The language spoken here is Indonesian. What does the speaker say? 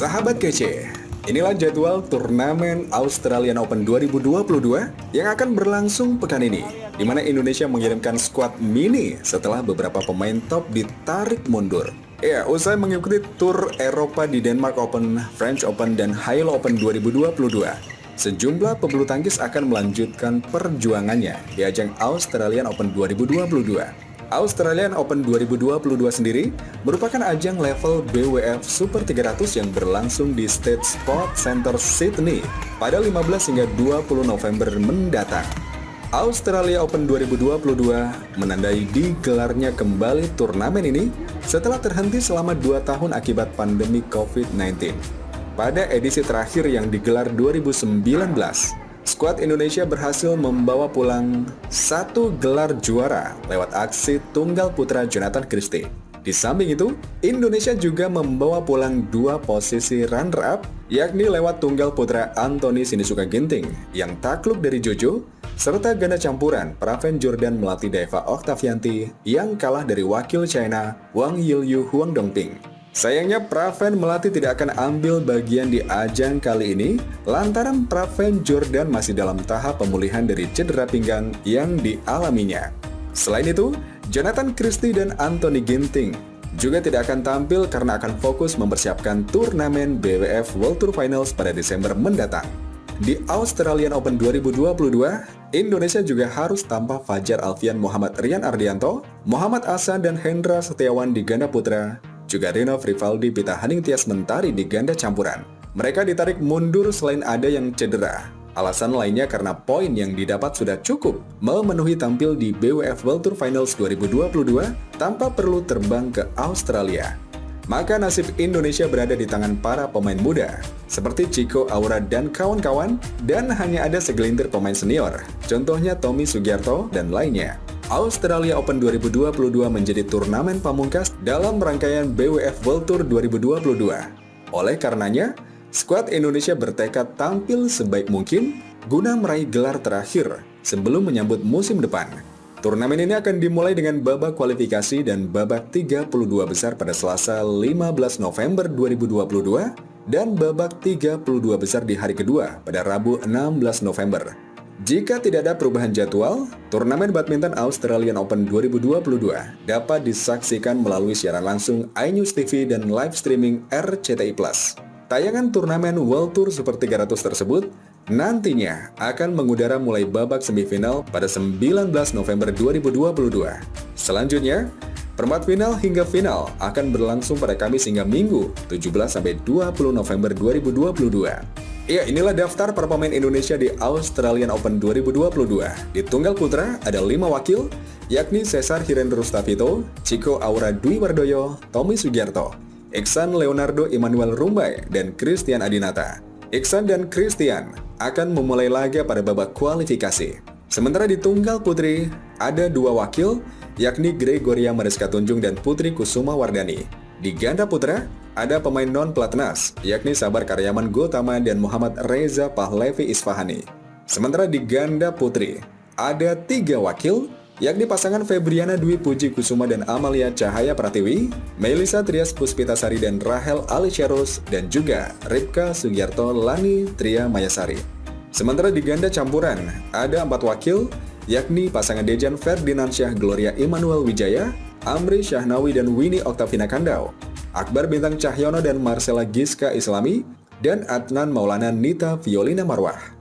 Sahabat kece, inilah jadwal turnamen Australian Open 2022 yang akan berlangsung pekan ini, di mana Indonesia mengirimkan skuad mini setelah beberapa pemain top ditarik mundur. Ya, usai mengikuti tur Eropa di Denmark Open, French Open, dan Hailo Open 2022, sejumlah pebulu tangkis akan melanjutkan perjuangannya di ajang Australian Open 2022. Australian Open 2022 sendiri merupakan ajang level BWF Super 300 yang berlangsung di State Sport Center Sydney pada 15 hingga 20 November mendatang. Australia Open 2022 menandai digelarnya kembali turnamen ini setelah terhenti selama 2 tahun akibat pandemi COVID-19. Pada edisi terakhir yang digelar 2019, skuad Indonesia berhasil membawa pulang 1 gelar juara lewat aksi tunggal putra Jonathan Christie. Di samping itu, Indonesia juga membawa pulang 2 posisi runner-up, yakni lewat tunggal putra Anthony Sinisuka Ginting yang takluk dari Jojo, serta ganda campuran Praven Jordan melatih Deva Oktavianti yang kalah dari wakil China Wang Yilyu Huang Dongping. Sayangnya Praven Melati tidak akan ambil bagian di ajang kali ini lantaran Praven Jordan masih dalam tahap pemulihan dari cedera pinggang yang dialaminya. Selain itu, Jonathan Christie dan Anthony Ginting juga tidak akan tampil karena akan fokus mempersiapkan turnamen BWF World Tour Finals pada Desember mendatang. Di Australian Open 2022, Indonesia juga harus tanpa Fajar Alfian Muhammad Rian Ardianto, Muhammad Ahsan dan Hendra Setiawan di ganda putra, juga Rino Frivaldi Pita Haningtyas Mentari di ganda campuran. Mereka ditarik mundur selain ada yang cedera. Alasan lainnya karena poin yang didapat sudah cukup memenuhi tampil di BWF World Tour Finals 2022 tanpa perlu terbang ke Australia. Maka nasib Indonesia berada di tangan para pemain muda, seperti Chico Aura dan kawan-kawan, dan hanya ada segelintir pemain senior, contohnya Tommy Sugiarto dan lainnya. Australia Open 2022 menjadi turnamen pamungkas dalam rangkaian BWF World Tour 2022. Oleh karenanya, skuad Indonesia bertekad tampil sebaik mungkin guna meraih gelar terakhir sebelum menyambut musim depan. Turnamen ini akan dimulai dengan babak kualifikasi dan babak 32 besar pada Selasa 15 November 2022 dan babak 32 besar di hari kedua pada Rabu 16 November. Jika tidak ada perubahan jadwal, turnamen badminton Australian Open 2022 dapat disaksikan melalui siaran langsung iNews TV dan live streaming RCTI+. Tayangan turnamen World Tour Super 300 tersebut nantinya akan mengudara mulai babak semifinal pada 19 November 2022. Selanjutnya, perempat final hingga final akan berlangsung pada Kamis hingga Minggu 17-20 November 2022. Ya, inilah daftar para pemain Indonesia di Australian Open 2022. Di tunggal putra ada 5 wakil, yakni Cesar Hirendra Rustavito, Chico Aura Dwi Wardoyo, Tommy Sugiarto, Iksan Leonardo Emmanuel Rumbai, dan Christian Adinata. Iksan dan Christian akan memulai laga pada babak kualifikasi. Sementara di tunggal putri ada 2 wakil, yakni Gregoria Mariska Tunjung dan Putri Kusuma Wardani. Di ganda putra, ada pemain non-pelatnas, yakni Sabar Karyaman Gotama dan Muhammad Reza Pahlevi Isfahani. Sementara di ganda putri, ada 3 wakil, yakni pasangan Febriana Dwi Puji Kusuma dan Amalia Cahaya Pratiwi, Melisa Trias Puspitasari dan Rahel Alisharus, dan juga Ripka Sugiarto Lani Tria Mayasari. Sementara di ganda campuran, ada 4 wakil, yakni pasangan Dejan Ferdinansyah Gloria Immanuel Wijaya, Amri Syahnawi dan Winnie Oktavina Kandau, Akbar Bintang Cahyono dan Marcella Giska Islami, dan Adnan Maulana Nita Violina Marwah.